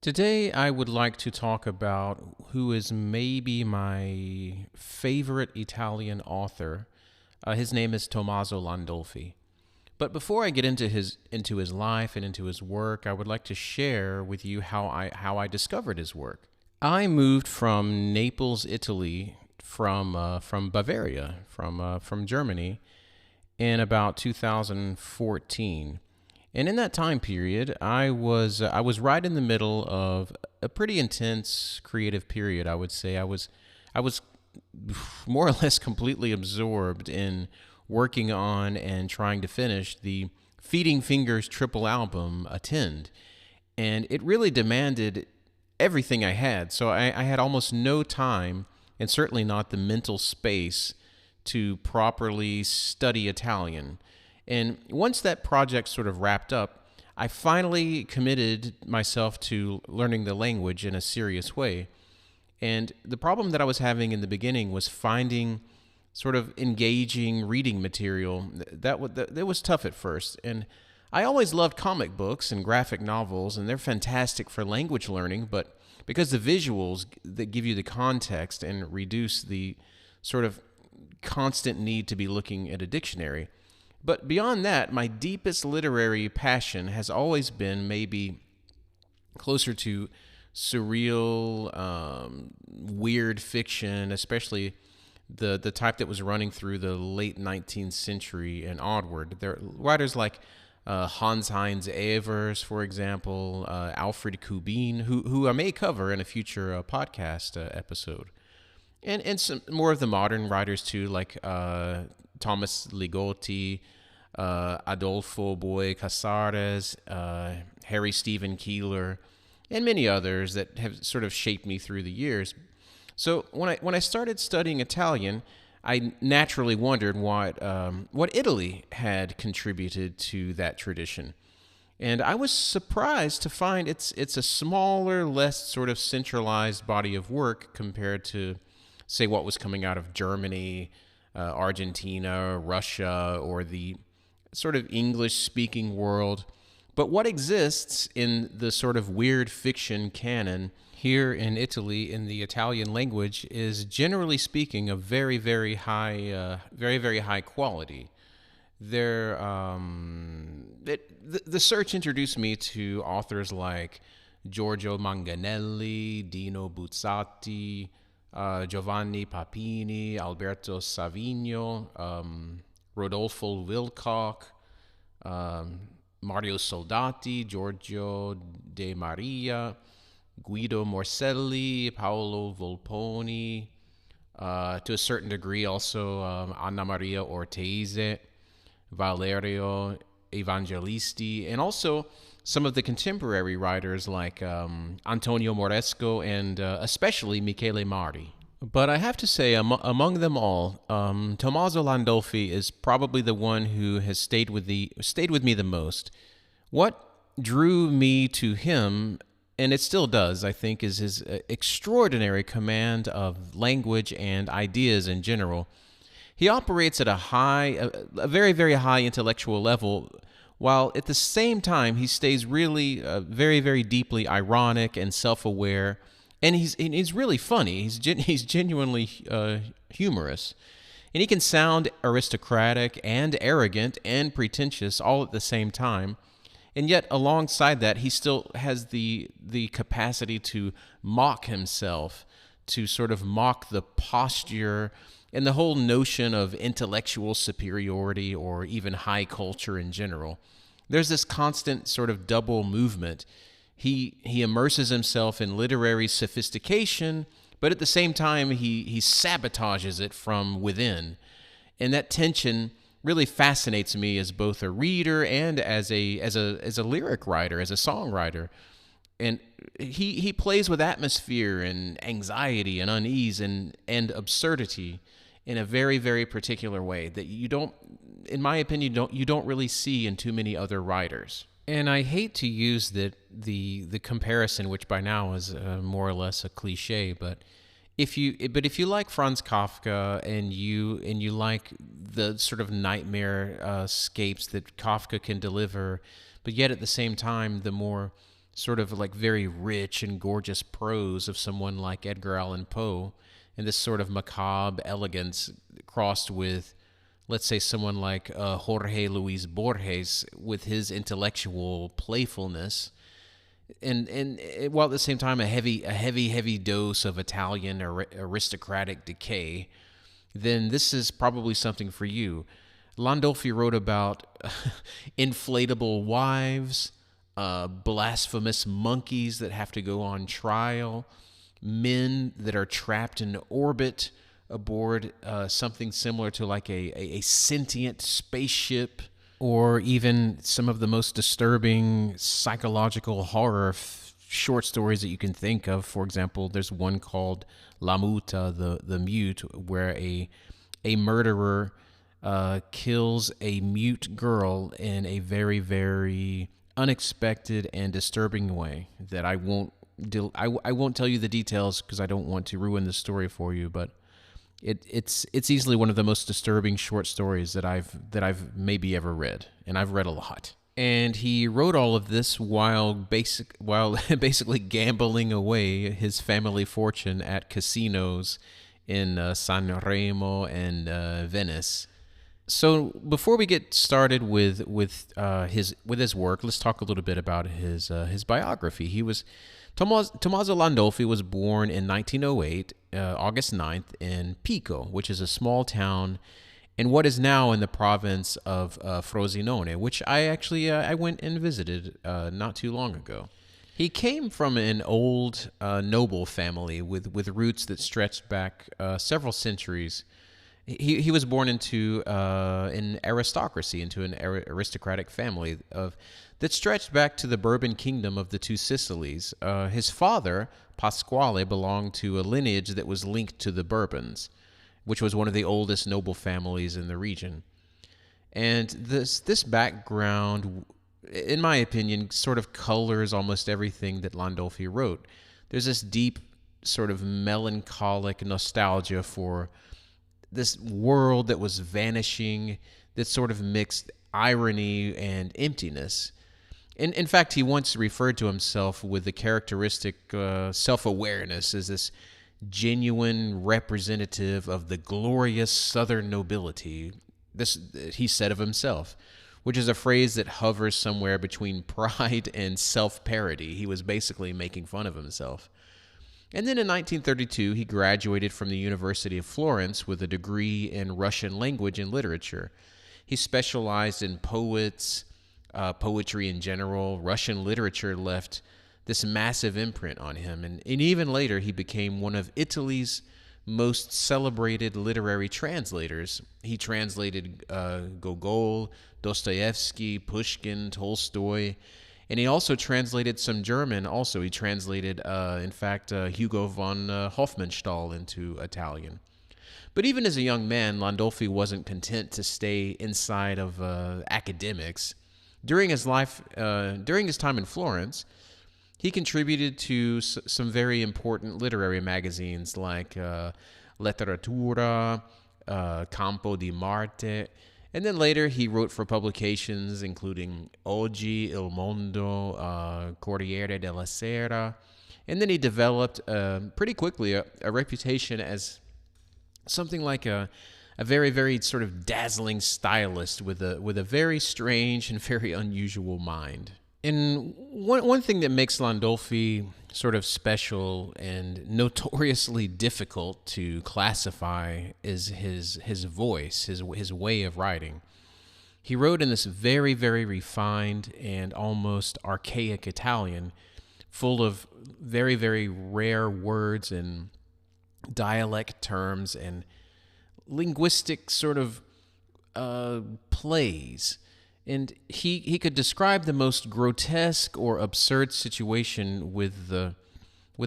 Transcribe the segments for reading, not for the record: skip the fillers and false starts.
Today, I would like to talk about who is maybe my favorite Italian author. His name is Tommaso Landolfi. But before I get into his life and into his work, I would like to share with you how I discovered his work. I moved from Naples, Italy, from Bavaria, from Germany, in about 2014. And in that time period, I was right in the middle of a pretty intense creative period. I would say I was more or less completely absorbed in working on and trying to finish the Feeding Fingers triple album, Attend, and it really demanded everything I had. So I had almost no time, and certainly not the mental space, to properly study Italian. And once that project sort of wrapped up, I finally committed myself to learning the language in a serious way. And the problem that I was having in the beginning was finding sort of engaging reading material. That was tough at first. And I always loved comic books and graphic novels, and they're fantastic for language learning, but because the visuals that give you the context and reduce the sort of constant need to be looking at a dictionary. But beyond that, my deepest literary passion has always been maybe closer to surreal, weird fiction, especially the type that was running through the late 19th century and onward. There are writers like Hans Heinz Evers, for example, Alfred Kubin, who I may cover in a future podcast episode. And some more of the modern writers too, like Thomas Ligotti, Adolfo Boy Casares, Harry Stephen Keeler, and many others that have sort of shaped me through the years. So when I started studying Italian, I naturally wondered what Italy had contributed to that tradition. And I was surprised to find it's a smaller, less sort of centralized body of work compared to, say, what was coming out of Germany, Argentina, Russia, or the sort of English-speaking world. But what exists in the sort of weird fiction canon here in Italy in the Italian language is, generally speaking, of very, very high, very, very high quality. The search introduced me to authors like Giorgio Manganelli, Dino Buzzati, Giovanni Papini, Alberto Savigno, Rodolfo Wilcock, Mario Soldati, Giorgio De Maria, Guido Morselli, Paolo Volponi, to a certain degree also Anna Maria Ortese, Valerio Evangelisti, and also some of the contemporary writers like Antonio Moresco and especially Michele Mari. But I have to say, among them all, Tommaso Landolfi is probably the one who has stayed with me the most. What drew me to him, and it still does, I think, is his extraordinary command of language and ideas in general. He operates at a very, very high intellectual level, while at the same time he stays really very, very deeply ironic and self-aware. And he's really funny. He's genuinely humorous, and he can sound aristocratic and arrogant and pretentious all at the same time. And yet, alongside that, he still has the capacity to mock himself, to sort of mock the posture and the whole notion of intellectual superiority or even high culture in general. There's this constant sort of double movement. He immerses himself in literary sophistication, but at the same time, he sabotages it from within. And that tension really fascinates me as both a reader and as a lyric writer, as a songwriter. And he plays with atmosphere and anxiety and unease and absurdity in a very, very particular way that you don't, in my opinion, you don't really see in too many other writers. And I hate to use the comparison, which by now is more or less a cliche, but if you like Franz Kafka and you like the sort of nightmare scapes that Kafka can deliver, but yet at the same time the more sort of like very rich and gorgeous prose of someone like Edgar Allan Poe, and this sort of macabre elegance crossed with, let's say, someone like Jorge Luis Borges with his intellectual playfulness, and while at the same time a heavy dose of Italian aristocratic decay, then this is probably something for you. Landolfi wrote about inflatable wives, blasphemous monkeys that have to go on trial, men that are trapped in orbit aboard something similar to like a sentient spaceship, or even some of the most disturbing psychological horror short stories that you can think of. For example, there's one called La Muta, the mute, where a murderer kills a mute girl in a very, very unexpected and disturbing way that I won't tell you the details because I don't want to ruin the story for you, but it's easily one of the most disturbing short stories that I've maybe ever read, and I've read a lot. And he wrote all of this while basically gambling away his family fortune at casinos in San Remo and Venice. So before we get started with his work, let's talk a little bit about his biography. Tommaso Landolfi was born in 1908, August 9th, in Pico, which is a small town in what is now in the province of Frosinone, which I went and visited not too long ago. He came from an old noble family with roots that stretched back several centuries. He was born into an aristocracy, into an aristocratic family that stretched back to the Bourbon kingdom of the Two Sicilies. His father, Pasquale, belonged to a lineage that was linked to the Bourbons, which was one of the oldest noble families in the region. And this background, in my opinion, sort of colors almost everything that Landolfi wrote. There's this deep sort of melancholic nostalgia for this world that was vanishing, that sort of mixed irony and emptiness. In fact, he once referred to himself with the characteristic self-awareness as this genuine representative of the glorious Southern nobility. This he said of himself, which is a phrase that hovers somewhere between pride and self-parody. He was basically making fun of himself. And then in 1932, he graduated from the University of Florence with a degree in Russian language and literature. He specialized in poets, poetry in general. Russian literature left this massive imprint on him. And even later, he became one of Italy's most celebrated literary translators. He translated Gogol, Dostoevsky, Pushkin, Tolstoy, and he also translated some German. Also, he translated, Hugo von Hofmannsthal into Italian. But even as a young man, Landolfi wasn't content to stay inside of academics. During his time in Florence, he contributed to some very important literary magazines like Letteratura, Campo di Marte, and then later he wrote for publications including Oggi, Il Mondo, Corriere della Sera, and then he developed pretty quickly a reputation as something like a very, very sort of dazzling stylist with a very strange and very unusual mind. And one thing that makes Landolfi sort of special and notoriously difficult to classify is his voice, his way of writing. He wrote in this very, very refined and almost archaic Italian, full of very, very rare words and dialect terms and linguistic sort of plays. And he could describe the most grotesque or absurd situation with the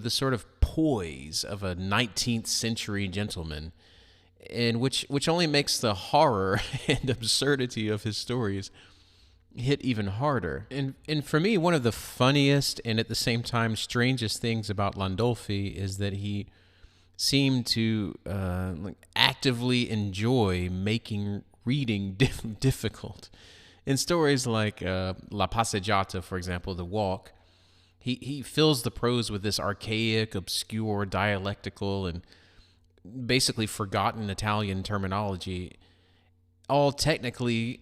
sort of poise of a 19th century gentleman, and which only makes the horror and absurdity of his stories hit even harder. And for me, one of the funniest and at the same time strangest things about Landolfi is that he seemed to actively enjoy making reading difficult. In stories like La Passeggiata, for example, The Walk, He fills the prose with this archaic, obscure, dialectical, and basically forgotten Italian terminology, all technically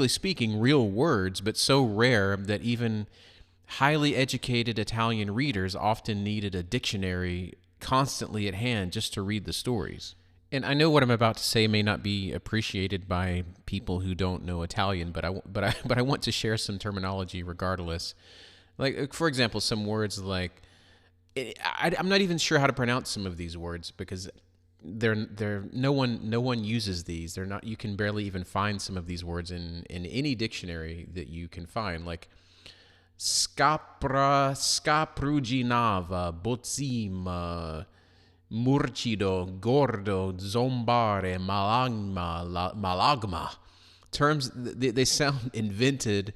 speaking, real words, but so rare that even highly educated Italian readers often needed a dictionary constantly at hand just to read the stories. And I know what I'm about to say may not be appreciated by people who don't know Italian, but I want to share some terminology regardless. Like, for example, some words like I'm not even sure how to pronounce some of these words because they're no one uses these. They're not. You can barely even find some of these words in any dictionary that you can find. Like scapruginava, bozzima, murcido, gordo, zombare, malagma. Terms, they sound invented,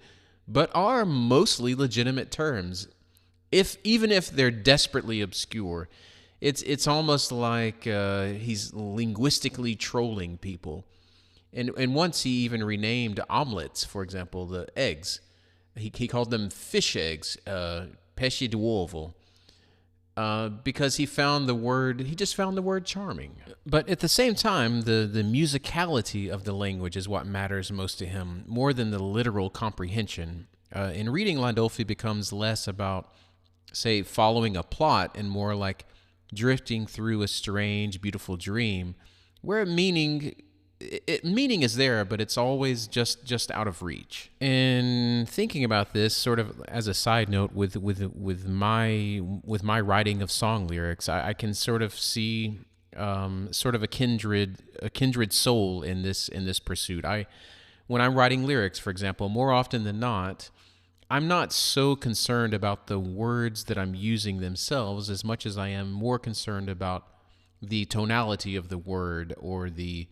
but are mostly legitimate terms. Even if they're desperately obscure, it's almost like he's linguistically trolling people. And once he even renamed omelets, for example, the eggs. He called them fish eggs, pesce d'uovo, because he just found the word charming. But at the same time, the musicality of the language is what matters most to him, more than the literal comprehension. In reading, Landolfi becomes less about, say, following a plot and more like drifting through a strange, beautiful dream, where meaning is there, but it's always just out of reach. And thinking about this, sort of as a side note, with my writing of song lyrics, I can sort of see sort of a kindred soul in this pursuit. When I'm writing lyrics, for example, more often than not, I'm not so concerned about the words that I'm using themselves as much as I am more concerned about the tonality of the word or the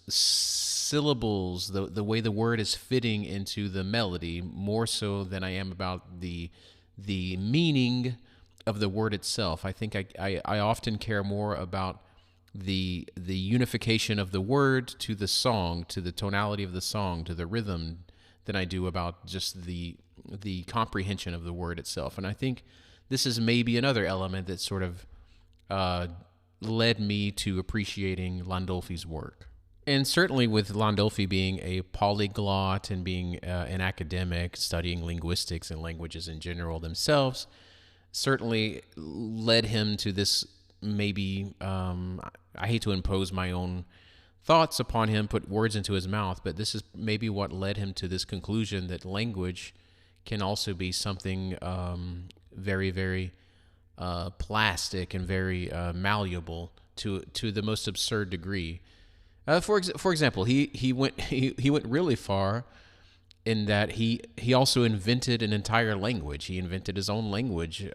syllables, the way the word is fitting into the melody, more so than I am about the meaning of the word itself. I think I often care more about the unification of the word to the song, to the tonality of the song, to the rhythm, than I do about just the comprehension of the word itself. And I think this is maybe another element that sort of led me to appreciating Landolfi's work. And certainly with Landolfi being a polyglot and being an academic, studying linguistics and languages in general themselves, certainly led him to this maybe, I hate to impose my own thoughts upon him, put words into his mouth, but this is maybe what led him to this conclusion that language can also be something very, very plastic and very malleable to the most absurd degree. For example, he went really far in that he also invented an entire language. He invented his own language.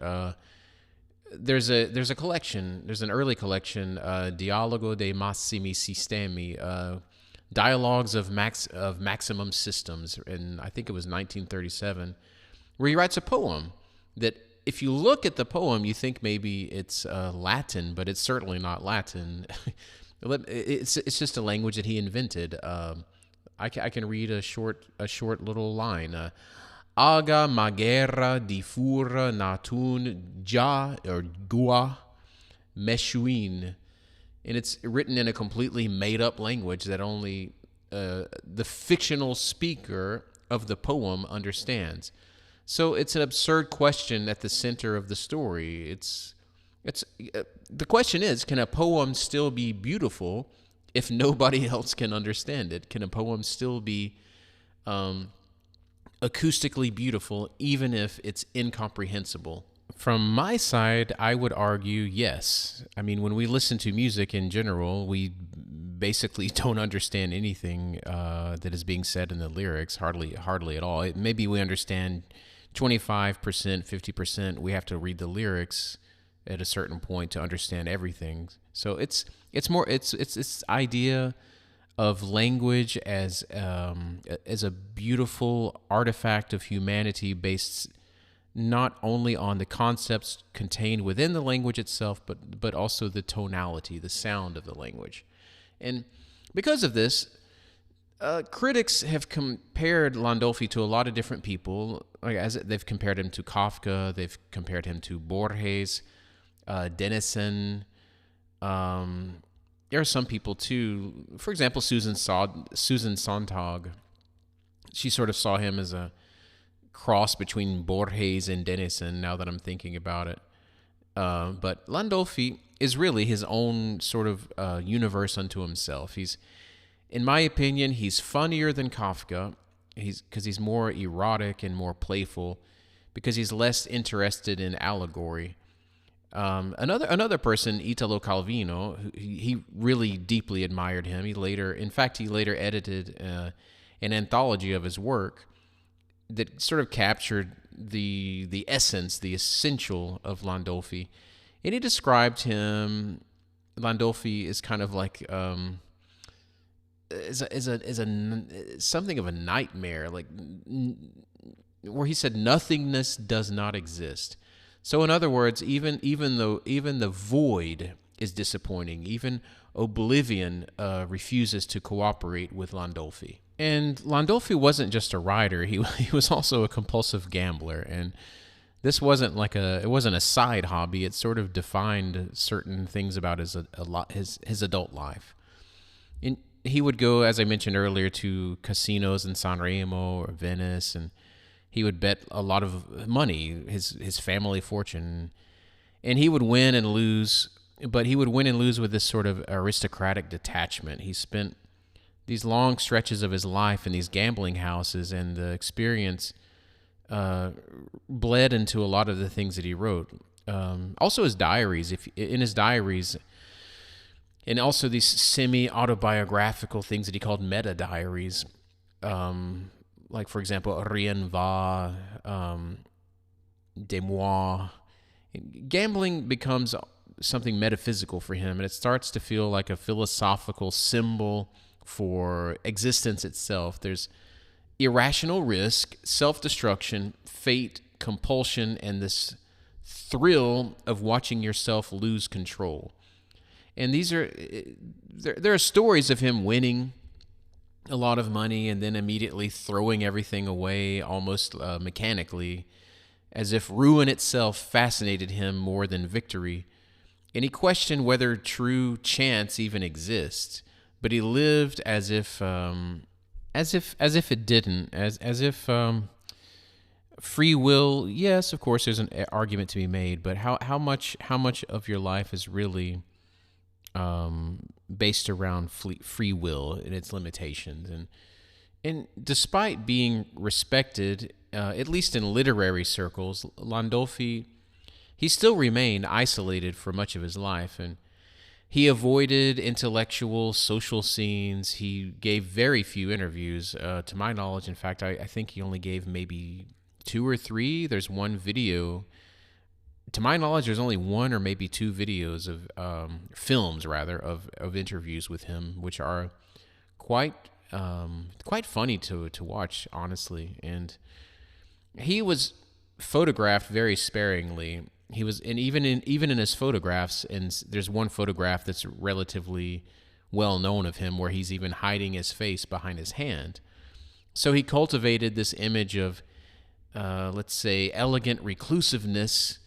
There's a collection. There's an early collection, Dialogo dei Massimi Sistemi, Dialogues of Maximum Systems, and I think it was 1937, where he writes a poem that, if you look at the poem, you think maybe it's Latin, but it's certainly not Latin. It's just a language that he invented. I can read a short little line. Aga magera di fura natun ja or gua meshuin. And it's written in a completely made-up language that only the fictional speaker of the poem understands. So it's an absurd question at the center of the story. The question is, can a poem still be beautiful if nobody else can understand it? Can a poem still be acoustically beautiful even if it's incomprehensible? From my side, I would argue yes. I mean, when we listen to music in general, we basically don't understand anything that is being said in the lyrics, hardly at all. Maybe we understand 25%, 50%. We have to read the lyrics at a certain point to understand everything. So it's this idea of language as a beautiful artifact of humanity based not only on the concepts contained within the language itself, but also the tonality, the sound of the language. And because of this, Critics have compared Landolfi to a lot of different people. Like, as they've compared him to Kafka, they've compared him to Borges, Denison. There are some people too. For example, Susan Sontag. She sort of saw him as a cross between Borges and Denison. Now that I'm thinking about it, but Landolfi is really his own sort of universe unto himself. In my opinion, he's funnier than Kafka. Because he's more erotic and more playful, because he's less interested in allegory. Another person, Italo Calvino, he really deeply admired him. He later edited an anthology of his work that sort of captured the essence, the essential of Landolfi, and he described Landolfi is kind of like is a something of a nightmare, like where he said nothingness does not exist. So in other words, even the void is disappointing. Even oblivion refuses to cooperate with Landolfi. And Landolfi wasn't just a writer; he was also a compulsive gambler. And this wasn't a side hobby. It sort of defined certain things about his adult life. He would go, as I mentioned earlier, to casinos in Sanremo or Venice, and he would bet a lot of money, his family fortune, and he would win and lose, but he would win and lose with this sort of aristocratic detachment. He spent these long stretches of his life in these gambling houses, and the experience bled into a lot of the things that he wrote. Also his diaries. In his diaries, and also these semi-autobiographical things that he called meta-diaries, like, for example, Rien va, de moi. Gambling becomes something metaphysical for him, and it starts to feel like a philosophical symbol for existence itself. There's irrational risk, self-destruction, fate, compulsion, and this thrill of watching yourself lose control. And there are stories of him winning a lot of money and then immediately throwing everything away almost mechanically, as if ruin itself fascinated him more than victory. And he questioned whether true chance even exists, but he lived as if it didn't, as if free will. Yes, of course, there's an argument to be made, but how much of your life is really based around free will and its limitations. And despite being respected, at least in literary circles, Landolfi, he still remained isolated for much of his life, and he avoided intellectual, social scenes. He gave very few interviews, to my knowledge. In fact, I think he only gave maybe 2 or 3. There's one video. To my knowledge, there's only 1 or maybe 2 videos of films, rather, of interviews with him, which are quite funny to watch, honestly. And he was photographed very sparingly. He was, and even in his photographs, and there's one photograph that's relatively well known of him where he's even hiding his face behind his hand. So he cultivated this image of, let's say, elegant reclusiveness,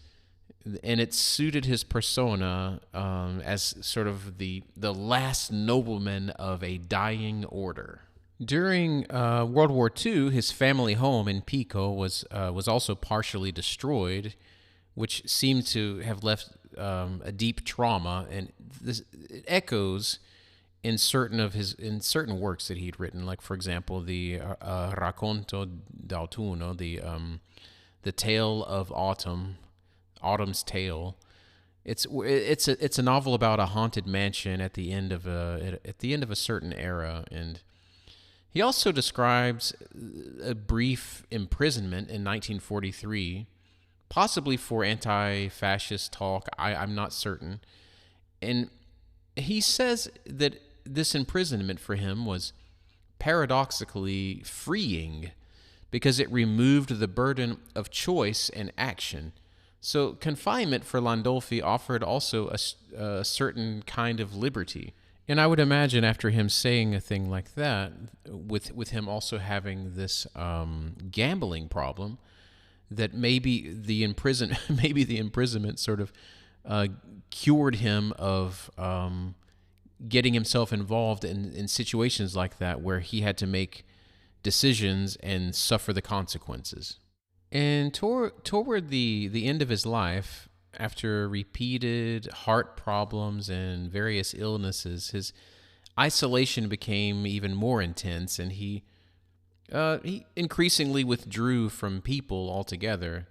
and it suited his persona as sort of the last nobleman of a dying order. During World War II, his family home in Pico was also partially destroyed, which seemed to have left a deep trauma, and it echoes in certain works that he'd written, like, for example, the Racconto d'autunno, the Tale of Autumn. Autumn's Tale. It's a novel about a haunted mansion at the end of a certain era, and he also describes a brief imprisonment in 1943, possibly for anti-fascist talk. I'm not certain, and he says that this imprisonment for him was paradoxically freeing because it removed the burden of choice and action. So confinement for Landolfi offered also a certain kind of liberty. And I would imagine after him saying a thing like that, with him also having this gambling problem, that maybe the maybe the imprisonment sort of cured him of getting himself involved in situations like that where he had to make decisions and suffer the consequences. And toward the end of his life, after repeated heart problems and various illnesses, his isolation became even more intense, and he increasingly withdrew from people altogether.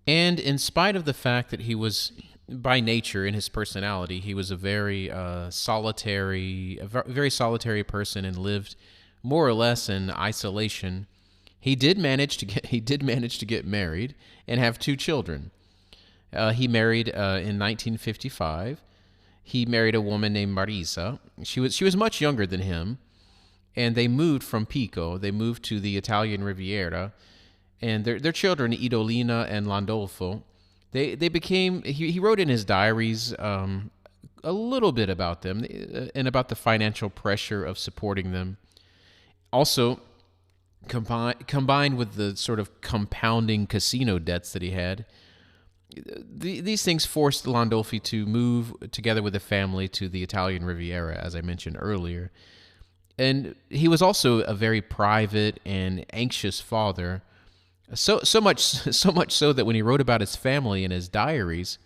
And in spite of the fact that he was, by nature, in his personality, he was a very very solitary person and lived more or less in isolation, he did manage to get married and have two children. He married in 1955. He married a woman named Marisa. She was much younger than him, and they moved from Pico. They moved to the Italian Riviera, and their children, Idolina and Landolfo, they became. He wrote in his diaries a little bit about them and about the financial pressure of supporting them. Also, combined with the sort of compounding casino debts that he had, these things forced Landolfi to move together with a family to the Italian Riviera, as I mentioned earlier. And he was also a very private and anxious father. So much so that when he wrote about his family in his diaries,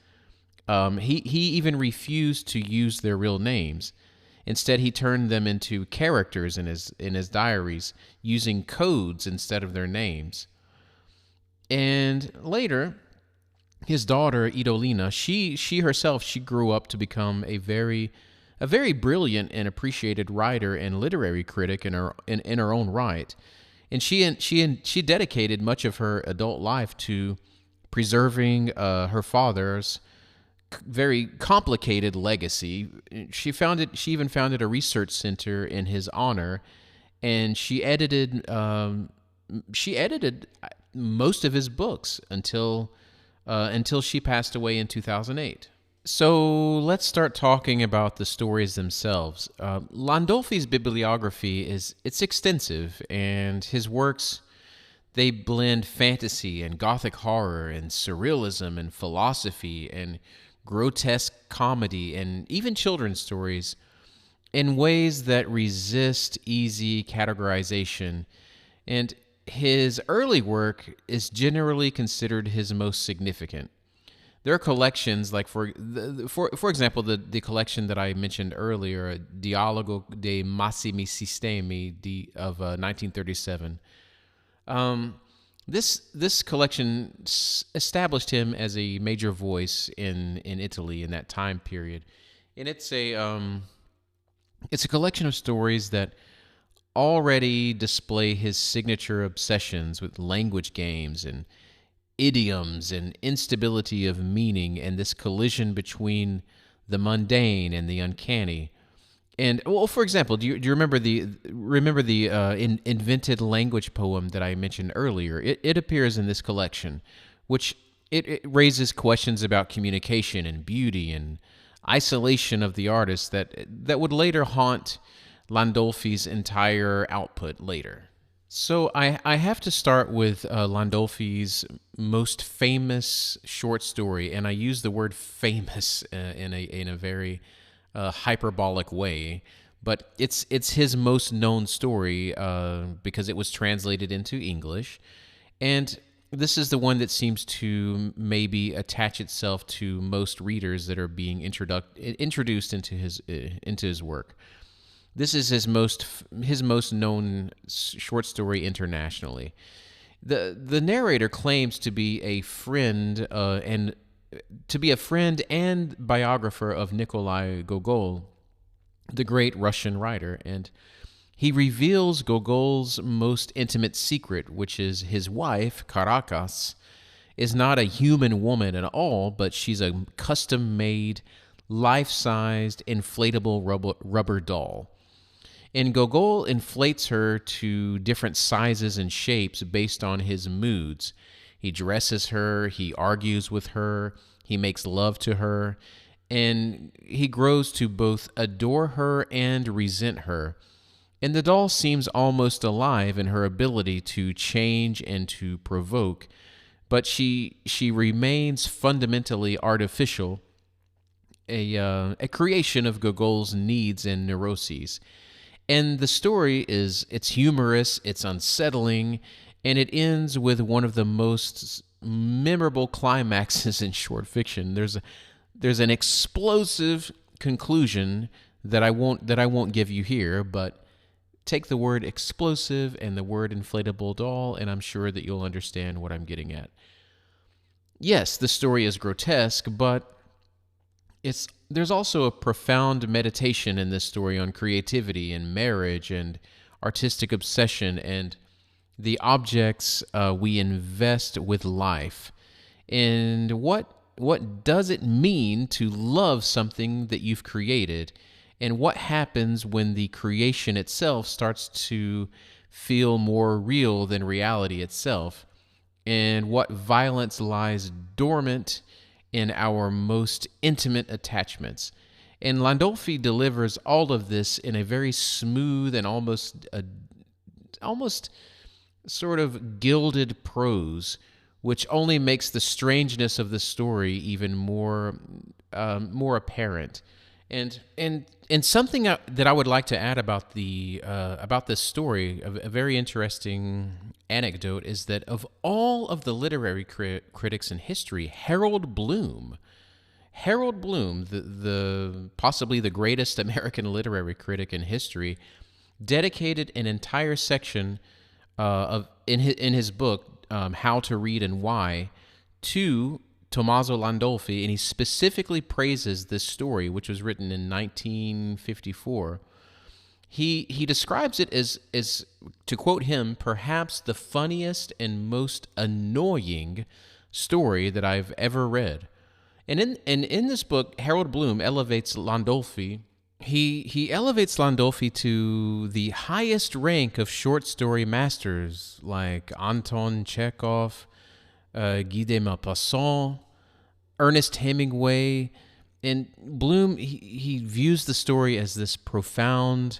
he even refused to use their real names. Instead, he turned them into characters in his diaries, using codes instead of their names. And later, his daughter Idolina, she herself grew up to become a very brilliant and appreciated writer and literary critic in her own right. And she dedicated much of her adult life to preserving her father's very complicated legacy. She even founded a research center in his honor, and she edited most of his books until she passed away in 2008. So let's start talking about the stories themselves. Landolfi's bibliography it's extensive, and his works, they blend fantasy and gothic horror and surrealism and philosophy and grotesque comedy and even children's stories in ways that resist easy categorization. And his early work is generally considered his most significant. There are collections, like for example, the collection that I mentioned earlier, Dialogo dei Massimi Sistemi of 1937. This collection established him as a major voice in Italy in that time period, and it's a collection of stories that already display his signature obsessions with language games and idioms and instability of meaning, and this collision between the mundane and the uncanny. And well, for example, do you remember the invented language poem that I mentioned earlier? It appears in this collection, which it raises questions about communication and beauty and isolation of the artist that would later haunt Landolfi's entire output later. So I have to start with Landolfi's most famous short story, and I use the word famous in a very hyperbolic way, but it's his most known story because it was translated into English, and this is the one that seems to maybe attach itself to most readers that are being introduced into his work. This is his most known short story internationally. The narrator claims to be a friend and biographer of Nikolai Gogol, the great Russian writer, and he reveals Gogol's most intimate secret, which is his wife, Caracas, is not a human woman at all, but she's a custom-made, life-sized, inflatable rubber doll. And Gogol inflates her to different sizes and shapes based on his moods. He dresses her, he argues with her, he makes love to her, and he grows to both adore her and resent her. And the doll seems almost alive in her ability to change and to provoke, but she remains fundamentally artificial, a creation of Gogol's needs and neuroses. And the story it's humorous, it's unsettling, and it ends with one of the most memorable climaxes in short fiction. There's an explosive conclusion that I won't give you here, but take the word explosive and the word inflatable doll, and I'm sure that you'll understand what I'm getting at. Yes, the story is grotesque, but there's also a profound meditation in this story on creativity and marriage and artistic obsession and the objects we invest with life. And what does it mean to love something that you've created? And what happens when the creation itself starts to feel more real than reality itself? And what violence lies dormant in our most intimate attachments? And Landolfi delivers all of this in a very smooth and almost sort of gilded prose, which only makes the strangeness of the story even more apparent. And something that I would like to add about this story, a very interesting anecdote, is that of all of the literary critics in history, Harold Bloom, the possibly the greatest American literary critic in history, dedicated an entire section in his book How to Read and Why to Tommaso Landolfi, and he specifically praises this story, which was written in 1954. He describes it as, to quote him, perhaps the funniest and most annoying story that I've ever read. And in this book, Harold Bloom elevates Landolfi. He elevates Landolfi to the highest rank of short story masters like Anton Chekhov, Guy de Maupassant, Ernest Hemingway. And Bloom, he views the story as this profound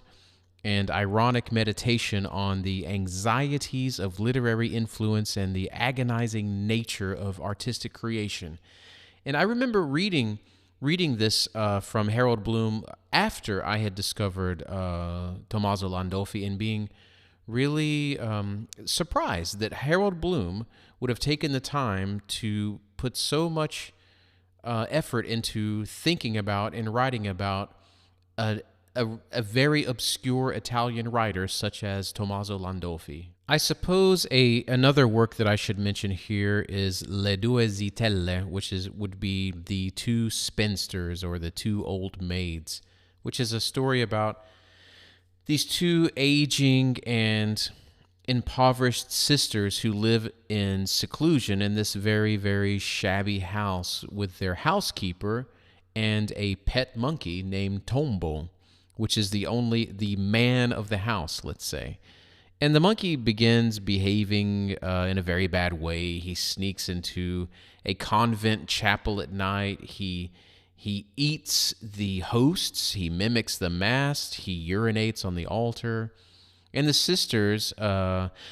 and ironic meditation on the anxieties of literary influence and the agonizing nature of artistic creation. And I remember reading this from Harold Bloom after I had discovered Tommaso Landolfi, and being really surprised that Harold Bloom would have taken the time to put so much effort into thinking about and writing about a very obscure Italian writer such as Tommaso Landolfi. I suppose another work that I should mention here is Le Due Zitelle, which would be the Two Spinsters, or the Two Old Maids, which is a story about these two aging and impoverished sisters who live in seclusion in this very, very shabby house with their housekeeper and a pet monkey named Tombo, which is the man of the house, let's say. And the monkey begins behaving in a very bad way. He sneaks into a convent chapel at night. He eats the hosts. He mimics the mass. He urinates on the altar. And the sisters,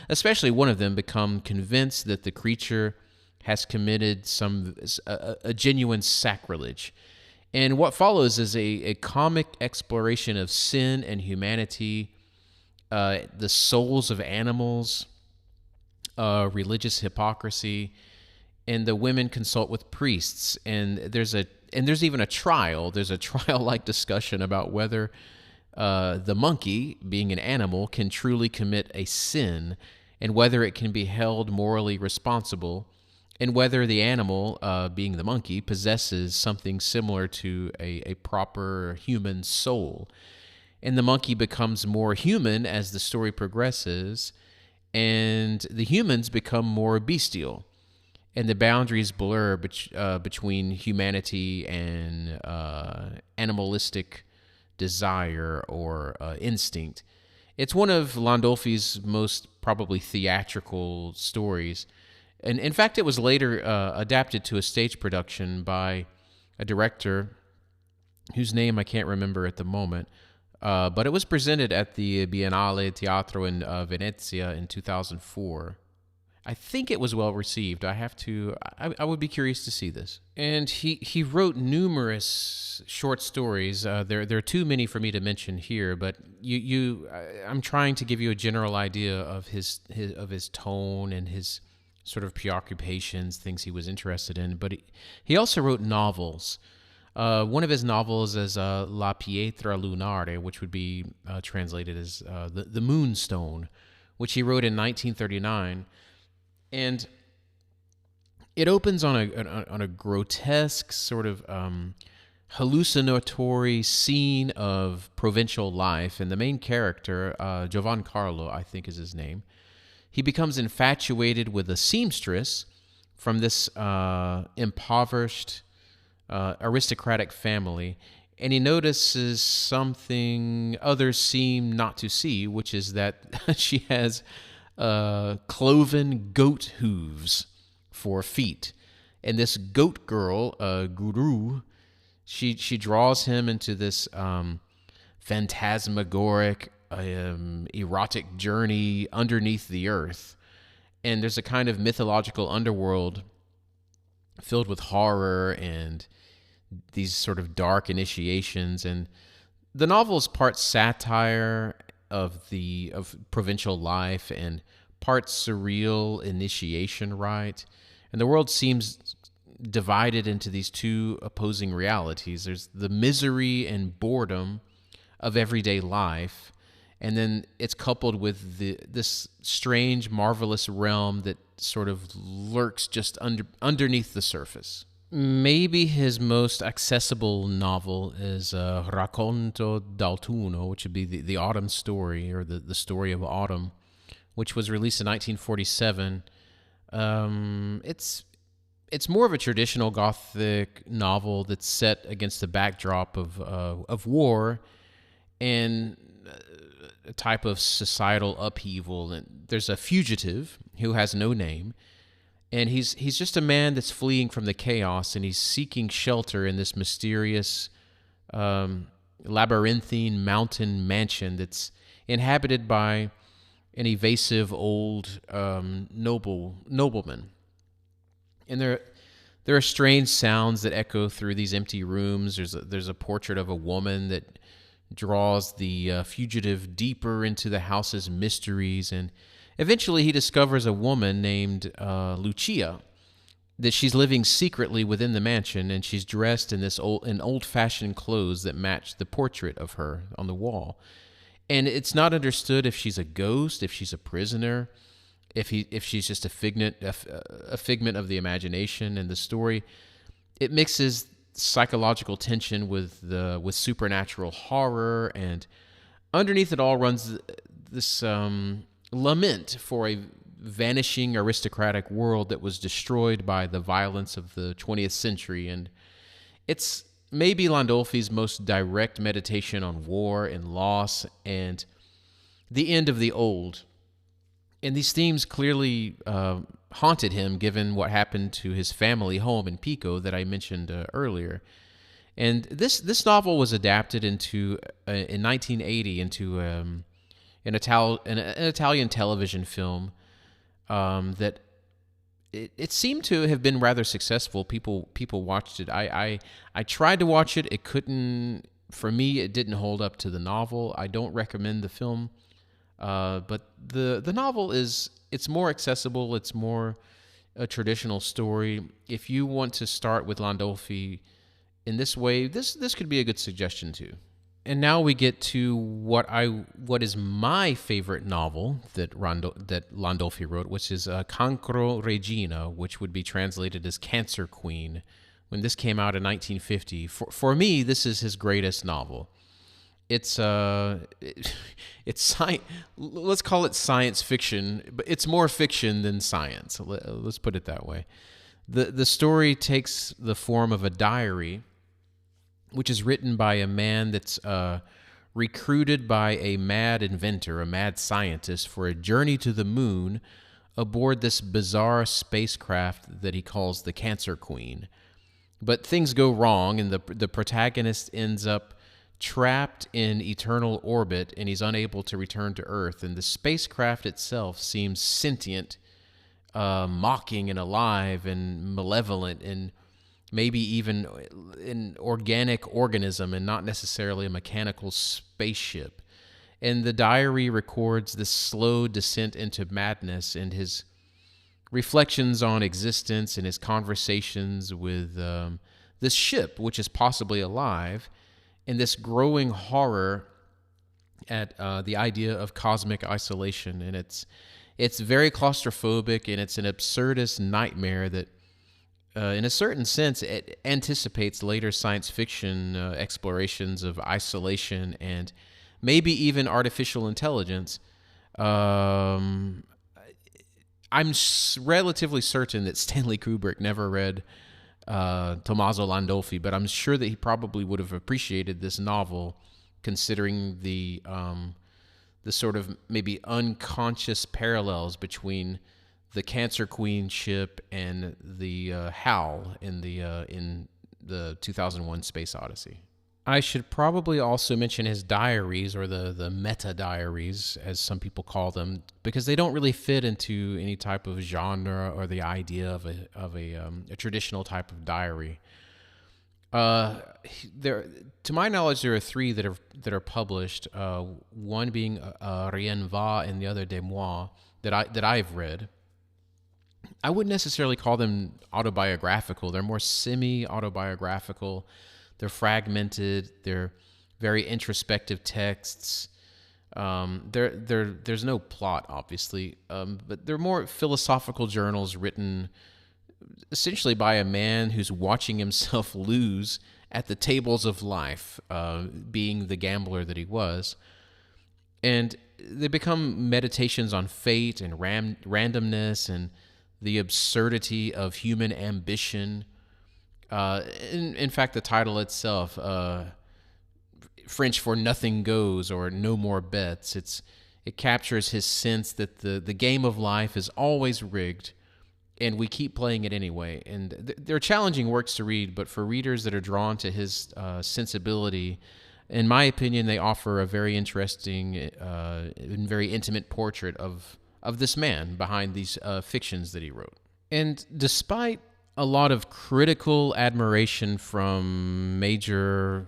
especially one of them, become convinced that the creature has committed a genuine sacrilege. And what follows is a comic exploration of sin and humanity, the souls of animals, religious hypocrisy, and the women consult with priests. And there's even a trial. There's a trial-like discussion about whether the monkey, being an animal, can truly commit a sin, and whether it can be held morally responsible, and whether the animal, being the monkey, possesses something similar to a proper human soul. And the monkey becomes more human as the story progresses, and the humans become more bestial, and the boundaries blur between humanity and animalistic desire or instinct. It's one of Landolfi's most probably theatrical stories. And in fact, it was later adapted to a stage production by a director whose name I can't remember at the moment. But it was presented at the Biennale Teatro in Venezia in 2004. I think it was well received. I would be curious to see this. And he wrote numerous short stories. There are too many for me to mention here, but I'm trying to give you a general idea of his tone and his sort of preoccupations, things he was interested in. But he also wrote novels. One of his novels is La Pietra Lunare, which would be translated as the Moonstone, which he wrote in 1939. And it opens on a grotesque sort of hallucinatory scene of provincial life, and the main character, Giovancarlo, I think is his name, he becomes infatuated with a seamstress from this impoverished aristocratic family, and he notices something others seem not to see, which is that she has cloven goat hooves for feet. And this goat girl, Guru, she draws him into this phantasmagoric, erotic journey underneath the earth. And there's a kind of mythological underworld filled with horror and these sort of dark initiations. And the novel is part satire of provincial life and part surreal initiation rite. And the world seems divided into these two opposing realities. There's the misery and boredom of everyday life, and then it's coupled with this strange, marvelous realm that sort of lurks just underneath the surface. Maybe his most accessible novel is Racconto d'autunno, which would be the autumn story, or the story of autumn, which was released in 1947. It's more of a traditional Gothic novel that's set against the backdrop of war and a type of societal upheaval. And there's a fugitive who has no name, and he's just a man that's fleeing from the chaos, and he's seeking shelter in this mysterious labyrinthine mountain mansion that's inhabited by an evasive old nobleman. And there are strange sounds that echo through these empty rooms. There's a portrait of a woman that draws the fugitive deeper into the house's mysteries, and eventually he discovers a woman named Lucia, that she's living secretly within the mansion, and she's dressed in old-fashioned clothes that match the portrait of her on the wall. And it's not understood if she's a ghost, if she's a prisoner, if she's just a figment of the imagination. And the story, it mixes psychological tension with supernatural horror, and underneath it all runs this lament for a vanishing aristocratic world that was destroyed by the violence of the 20th century. And it's maybe Landolfi's most direct meditation on war and loss and the end of the old. And these themes clearly haunted him, given what happened to his family home in Pico that I mentioned earlier. And this novel was adapted in 1980 into an Italian television film that it seemed to have been rather successful. People watched it. I tried to watch it. It couldn't. For me, it didn't hold up to the novel. I don't recommend the film. But the novel it's more accessible. It's more a traditional story. If you want to start with Landolfi in this way, this could be a good suggestion too. And now we get to what is my favorite novel that Landolfi wrote, which is Cancroregina, which would be translated as Cancer Queen. When this came out in 1950, for me, this is his greatest novel. It's science. Let's call it science fiction, but it's more fiction than science. Let's put it that way. The story takes the form of a diary, which is written by a man that's recruited by a mad inventor, a mad scientist, for a journey to the moon aboard this bizarre spacecraft that he calls the Cancer Queen. But things go wrong, and the protagonist ends up trapped in eternal orbit, and he's unable to return to Earth. And the spacecraft itself seems sentient, mocking and alive and malevolent, and maybe even an organic organism and not necessarily a mechanical spaceship. And the diary records this slow descent into madness and his reflections on existence and his conversations with this ship, which is possibly alive, and this growing horror at the idea of cosmic isolation. And it's very claustrophobic, and it's an absurdist nightmare that, in a certain sense, it anticipates later science fiction explorations of isolation and maybe even artificial intelligence. I'm relatively certain that Stanley Kubrick never read Tommaso Landolfi, but I'm sure that he probably would have appreciated this novel, considering the sort of maybe unconscious parallels between the Cancer Queen ship and the HAL in the 2001 Space Odyssey. I should probably also mention his diaries, or the meta diaries, as some people call them, because they don't really fit into any type of genre or the idea of a traditional type of diary. To my knowledge, there are three that are published. One being Rien va and the other De moi that I've read. I wouldn't necessarily call them autobiographical. They're more semi-autobiographical. They're fragmented. They're very introspective texts. There's no plot, obviously, but they're more philosophical journals written essentially by a man who's watching himself lose at the tables of life, being the gambler that he was. And they become meditations on fate and randomness and the absurdity of human ambition. In fact, the title itself, French for nothing goes or no more bets, it captures his sense that the game of life is always rigged, and we keep playing it anyway. And they're challenging works to read, but for readers that are drawn to his sensibility, in my opinion, they offer a very interesting and very intimate portrait of this man behind these fictions that he wrote. And despite a lot of critical admiration from major,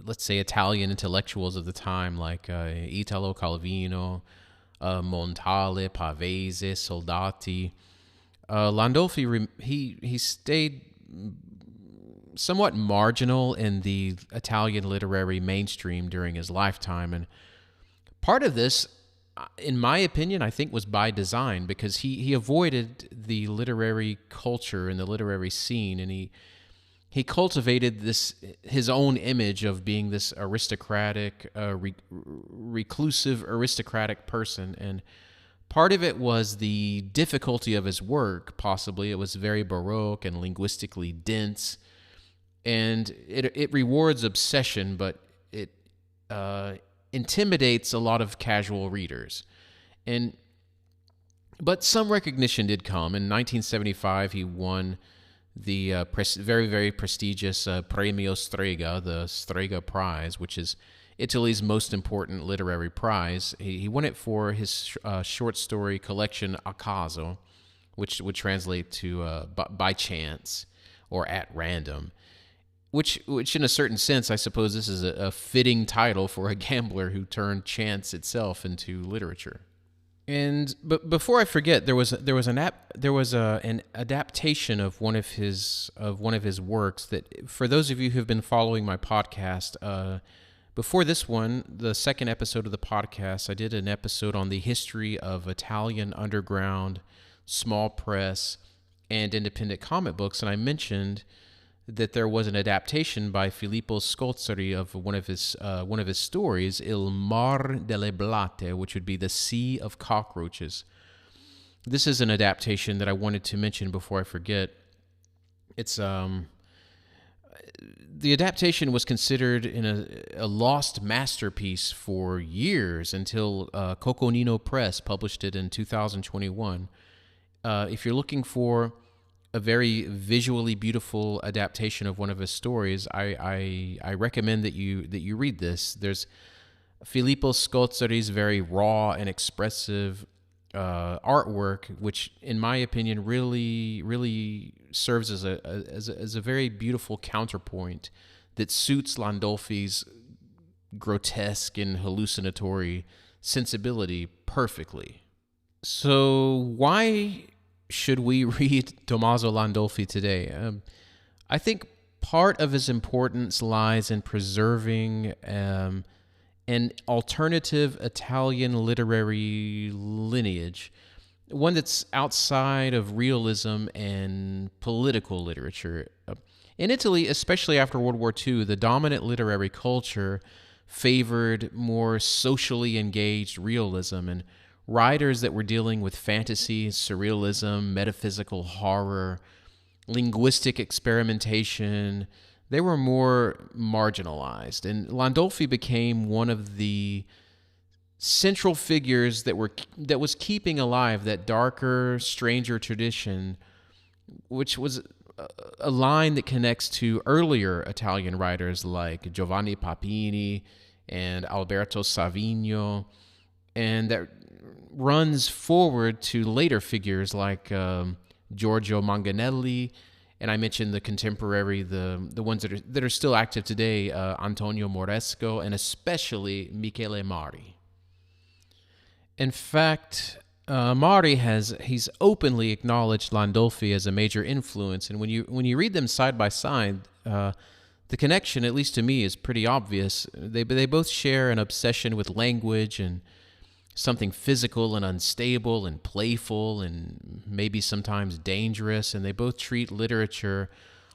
let's say, Italian intellectuals of the time, like Italo, Calvino, Montale, Pavese, Soldati, Landolfi, he stayed somewhat marginal in the Italian literary mainstream during his lifetime. And part of this, in my opinion, I think was by design, because he avoided the literary culture and the literary scene, and he cultivated his own image of being this aristocratic, reclusive aristocratic person. And part of it was the difficulty of his work, possibly. It was very baroque and linguistically dense, and it rewards obsession, but it intimidates a lot of casual readers. But some recognition did come. In 1975, he won the very, very prestigious Premio Strega, the Strega Prize, which is Italy's most important literary prize. He won it for his short story collection A Caso, which would translate to by chance or at random. Which in a certain sense, I suppose this is a fitting title for a gambler who turned chance itself into literature. But before I forget, there was an adaptation of one of his works that, for those of you who've been following my podcast, before this one, the second episode of the podcast, I did an episode on the history of Italian underground, small press, and independent comic books, and I mentioned that there was an adaptation by Filippo Scozzari of one of his stories, Il Mar delle Blatte, which would be the Sea of Cockroaches. This is an adaptation that I wanted to mention before I forget. It's the adaptation was considered a lost masterpiece for years until Coconino Press published it in 2021. If you're looking for a very visually beautiful adaptation of one of his stories, I recommend that you read this. There's Filippo Scozzeri's very raw and expressive artwork, which, in my opinion, really serves as a very beautiful counterpoint that suits Landolfi's grotesque and hallucinatory sensibility perfectly. So why should we read Tommaso Landolfi today? I think part of his importance lies in preserving an alternative Italian literary lineage, one that's outside of realism and political literature. In Italy, especially after World War II, the dominant literary culture favored more socially engaged realism, and writers that were dealing with fantasy, surrealism, metaphysical horror, linguistic experimentation, they were more marginalized. And Landolfi became one of the central figures that was keeping alive that darker, stranger tradition, which was a line that connects to earlier Italian writers like Giovanni Papini and Alberto Savigno, and that runs forward to later figures like Giorgio Manganelli, and I mentioned the contemporary, the ones that are still active today, Antonio Moresco, and especially Michele Mari. In fact, he's openly acknowledged Landolfi as a major influence, and when you read them side by side, the connection, at least to me, is pretty obvious. They both share an obsession with language and something physical and unstable and playful and maybe sometimes dangerous, and they both treat literature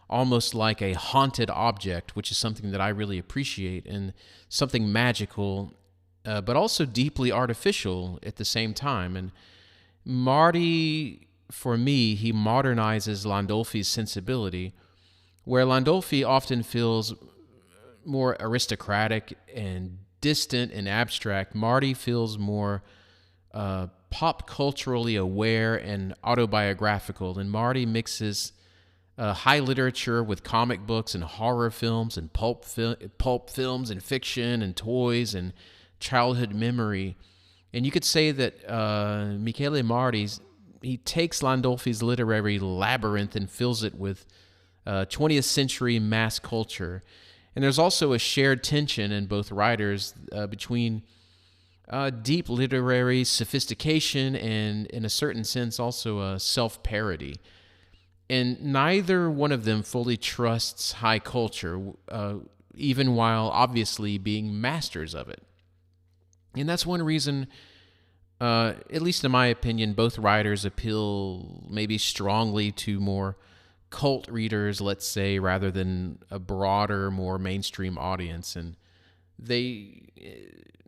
almost like a haunted object, which is something that I really appreciate, and something magical, but also deeply artificial at the same time. And Marty, for me, he modernizes Landolfi's sensibility, where Landolfi often feels more aristocratic and distant and abstract. Marty feels more pop culturally aware and autobiographical, and Marty mixes high literature with comic books and horror films and pulp films and fiction and toys and childhood memory. And you could say that Michele Marti, he takes Landolfi's literary labyrinth and fills it with 20th century mass culture. And there's also a shared tension in both writers between deep literary sophistication and, in a certain sense, also self-parody. And neither one of them fully trusts high culture, even while obviously being masters of it. And that's one reason, at least in my opinion, both writers appeal maybe strongly to more cult readers, let's say, rather than a broader, more mainstream audience. And they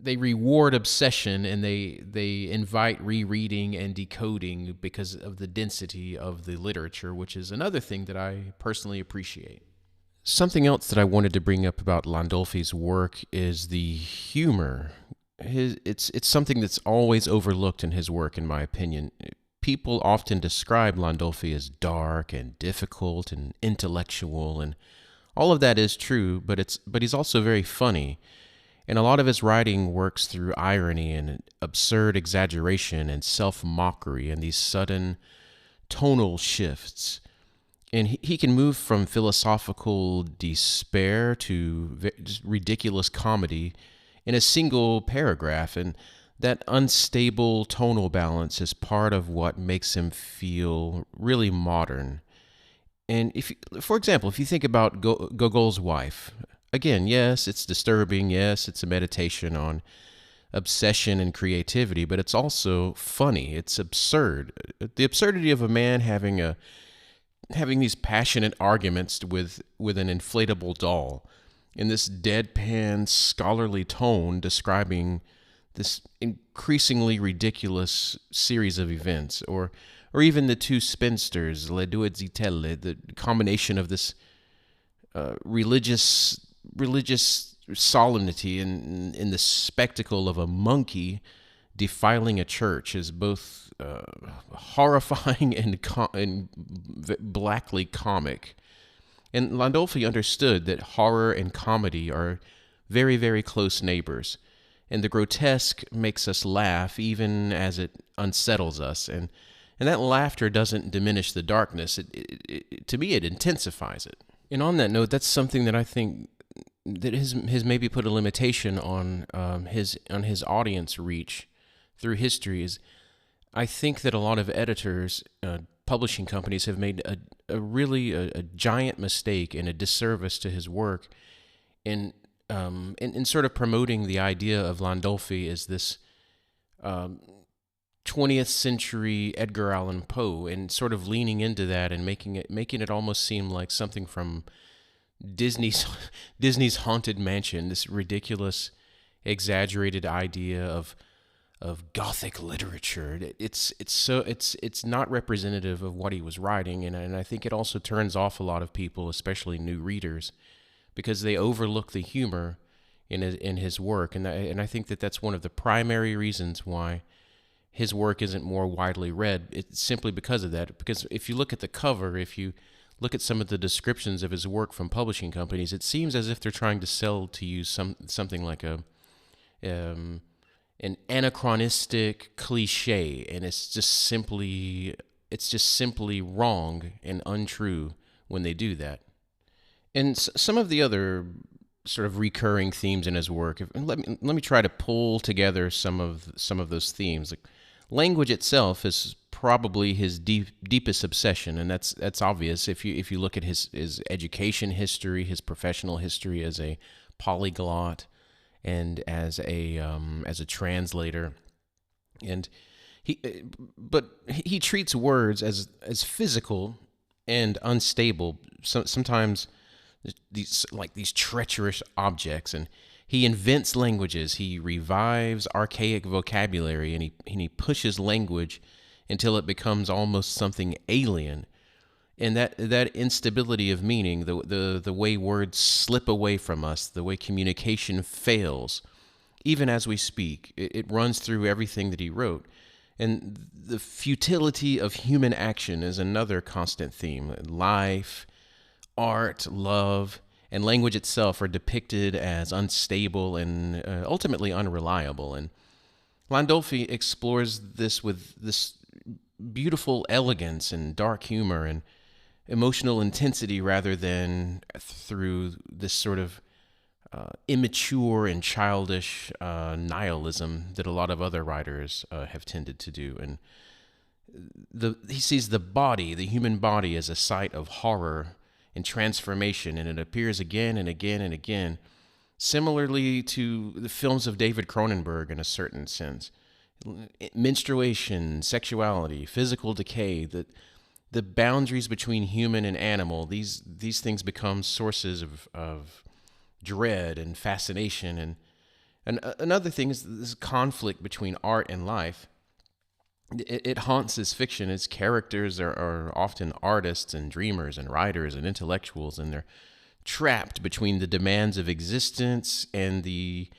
reward obsession, and they invite rereading and decoding because of the density of the literature, which is another thing that I personally appreciate. Something else that I wanted to bring up about Landolfi's work is the humor. It's something that's always overlooked in his work, in my opinion. People often describe Landolfi as dark and difficult and intellectual, and all of that is true, but he's also very funny. And a lot of his writing works through irony and absurd exaggeration and self-mockery and these sudden tonal shifts. And he can move from philosophical despair to just ridiculous comedy in a single paragraph. And that unstable tonal balance is part of what makes him feel really modern. And for example, if you think about Gogol's wife, again, yes, it's disturbing. Yes, it's a meditation on obsession and creativity, but it's also funny. It's absurd. The absurdity of a man having these passionate arguments with an inflatable doll, in this deadpan, scholarly tone, describing this increasingly ridiculous series of events, or even the Two Spinsters, Le Due Zitelle, the combination of this religious solemnity in the spectacle of a monkey defiling a church is both horrifying and blackly comic. And Landolfi understood that horror and comedy are very, very close neighbors. And the grotesque makes us laugh even as it unsettles us. And that laughter doesn't diminish the darkness. To me, it intensifies it. And on that note, that's something that I think that has maybe put a limitation on his audience reach through history. Is I think that a lot of editors, publishing companies, have made a really giant mistake and a disservice to his work in sort of promoting the idea of Landolfi as this 20th century Edgar Allan Poe, and sort of leaning into that and making it almost seem like something from Disney's Haunted Mansion, this ridiculous, exaggerated idea of gothic literature. It's not representative of what he was writing, and I think it also turns off a lot of people, especially new readers, because they overlook the humor in his work, and I think that that's one of the primary reasons why his work isn't more widely read. It's simply because of that. Because if you look at the cover, if you look at some of the descriptions of his work from publishing companies, it seems as if they're trying to sell to you something like an anachronistic cliche, and it's just simply wrong and untrue when they do that. And some of the other sort of recurring themes in his work, let me try to pull together some of those themes. Like, language itself is probably his deepest obsession, and that's obvious if you look at his education history, his professional history as a polyglot and as a translator. And he treats words as physical and unstable. Sometimes these treacherous objects, and he invents languages. He revives archaic vocabulary, and he pushes language until it becomes almost something alien. And that instability of meaning, the way words slip away from us, the way communication fails, even as we speak, it runs through everything that he wrote. And the futility of human action is another constant theme. Life, art, love, and language itself are depicted as unstable and ultimately unreliable. And Landolfi explores this with this beautiful elegance and dark humor and emotional intensity, rather than through this sort of immature and childish nihilism that a lot of other writers have tended to do. And he sees the human body, as a site of horror and transformation, and it appears again and again and again, similarly to the films of David Cronenberg in a certain sense. Menstruation, sexuality, physical decay, the boundaries between human and animal, these things become sources of dread and fascination. And another thing is this conflict between art and life. It haunts his fiction. His characters are often artists and dreamers and writers and intellectuals, and they're trapped between the demands of existence and the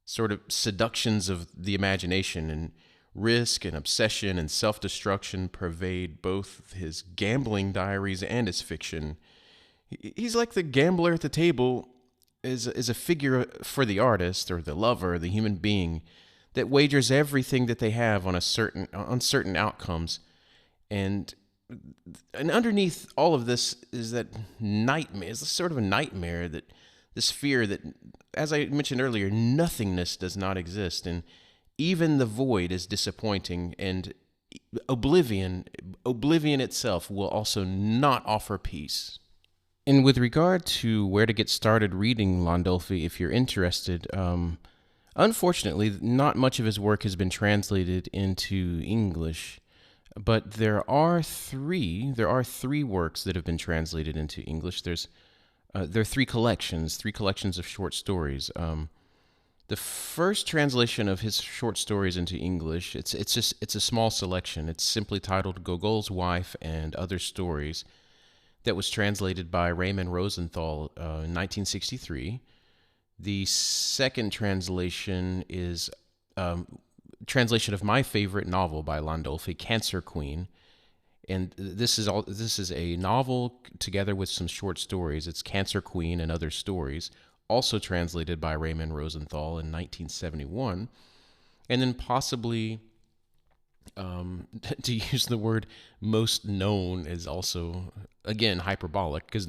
sort of seductions of the imagination. And risk and obsession and self-destruction pervade both his gambling diaries and his fiction. He's like the gambler at the table is a figure for the artist or the lover, the human being, that wagers everything that they have on certain outcomes. And underneath all of this is that nightmare, is sort of a nightmare, that this fear that, as I mentioned earlier, nothingness does not exist, and even the void is disappointing, and oblivion itself will also not offer peace. And with regard to where to get started reading Landolfi, if you're interested, unfortunately, not much of his work has been translated into English, but there are three works that have been translated into English. There are three collections of short stories. The first translation of his short stories into English, it's a small selection. It's simply titled Gogol's Wife and Other Stories, that was translated by Raymond Rosenthal in 1963. The second translation is translation of my favorite novel by Landolfi, Cancer Queen. And this is a novel together with some short stories. It's Cancer Queen and Other Stories, also translated by Raymond Rosenthal in 1971. And then possibly, to use the word most known is also, again, hyperbolic because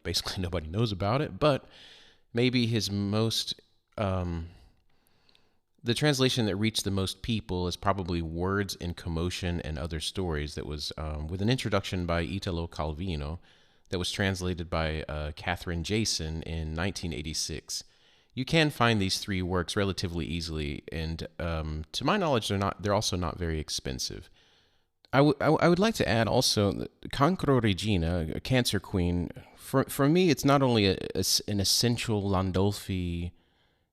basically nobody knows about it, but maybe his most, the translation that reached the most people is probably Words in Commotion and Other Stories, that was with an introduction by Italo Calvino, that was translated by Catherine Jason in 1986. You can find these three works relatively easily, and to my knowledge, they're also not very expensive. I would like to add also Cancroregina, a Cancer Queen. For me, it's not only an essential Landolfi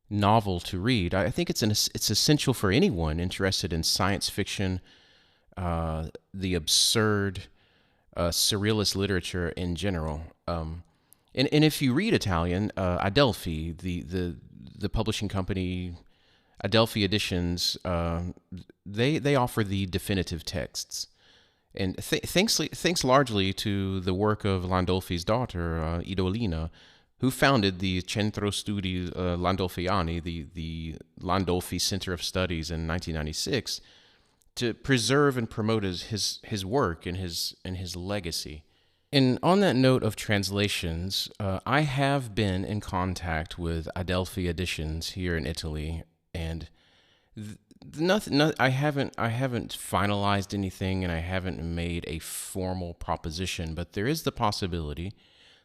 novel to read. I think it's essential for anyone interested in science fiction, the absurd, surrealist literature in general. And if you read Italian, Adelphi, the publishing company, Adelphi Editions, they offer the definitive texts, and thanks largely to the work of Landolfi's daughter, Idolina, who founded the Centro Studi Landolfiani, the Landolfi Center of Studies, in 1996, to preserve and promote his work and his legacy. And on that note of translations, I have been in contact with Adelphi Editions here in Italy, and I haven't finalized anything, and I haven't made a formal proposition. But there is the possibility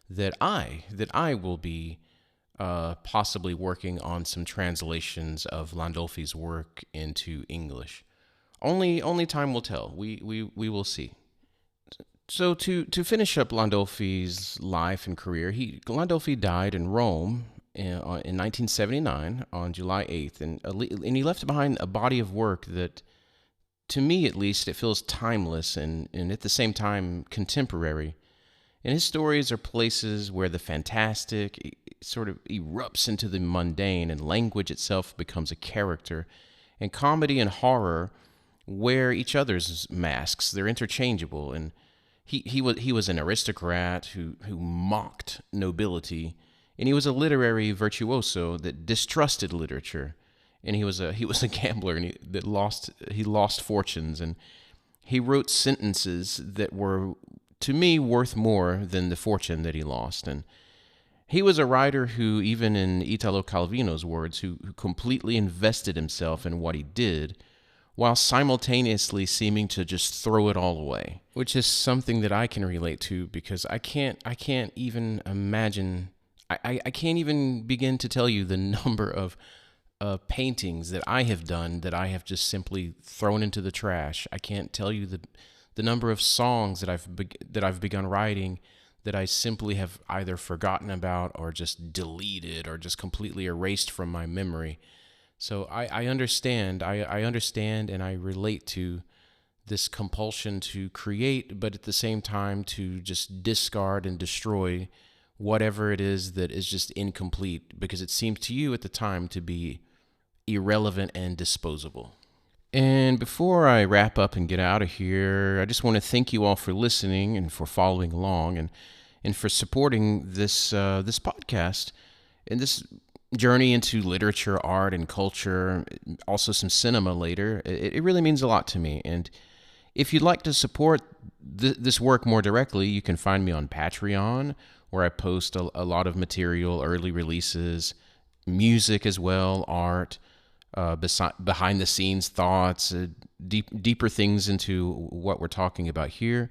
that I will be possibly working on some translations of Landolfi's work into English. Only time will tell. We will see. So to finish up Landolfi's life and career, Landolfi died in Rome in 1979 on July 8th, and he left behind a body of work that, to me at least, it feels timeless and at the same time contemporary. And his stories are places where the fantastic sort of erupts into the mundane, and language itself becomes a character, and comedy and horror wear each other's masks. They're interchangeable, and he was an aristocrat who mocked nobility, and he was a literary virtuoso that distrusted literature, and he was a gambler, and he lost fortunes, and he wrote sentences that were, to me, worth more than the fortune that he lost. And he was a writer who, even in Italo Calvino's words, who completely invested himself in what he did, while simultaneously seeming to just throw it all away, which is something that I can relate to, because I can't even imagine, I can't even begin to tell you the number of paintings that I have done that I have just simply thrown into the trash. I can't tell you the number of songs that I've begun writing that I simply have either forgotten about or just deleted or just completely erased from my memory. So I understand. I understand, and I relate to this compulsion to create, but at the same time to just discard and destroy whatever it is that is just incomplete, because it seemed to you at the time to be irrelevant and disposable. And before I wrap up and get out of here, I just want to thank you all for listening and for following along, and for supporting this podcast and this journey into literature, art, and culture, also some cinema later. It really means a lot to me. And if you'd like to support this work more directly, you can find me on Patreon, where I post a lot of material, early releases, music as well, art, behind-the-scenes thoughts, deeper things into what we're talking about here.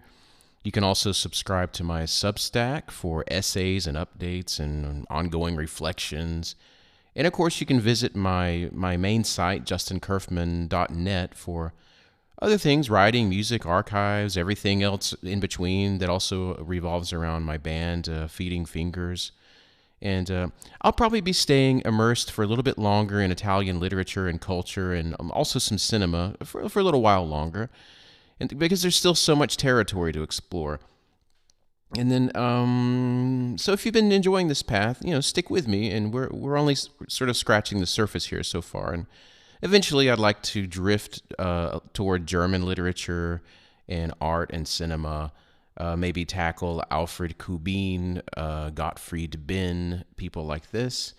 You can also subscribe to my Substack for essays and updates and ongoing reflections. And of course, you can visit my main site, justincurfman.net, for other things, writing, music, archives, everything else in between that also revolves around my band, Feeding Fingers. And I'll probably be staying immersed for a little bit longer in Italian literature and culture, and also some cinema for a little while longer, and because there's still so much territory to explore. And then, so if you've been enjoying this path, stick with me, and we're only sort of scratching the surface here so far. And Eventually, I'd like to drift toward German literature and art and cinema. Maybe tackle Alfred Kubin, Gottfried Benn, people like this.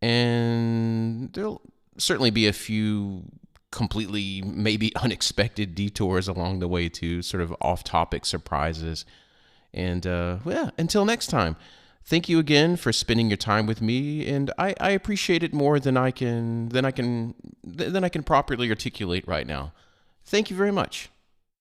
And there'll certainly be a few completely, maybe unexpected detours along the way too, sort of off-topic surprises. And yeah, until next time, thank you again for spending your time with me, and I appreciate it more than I can properly articulate right now. Thank you very much.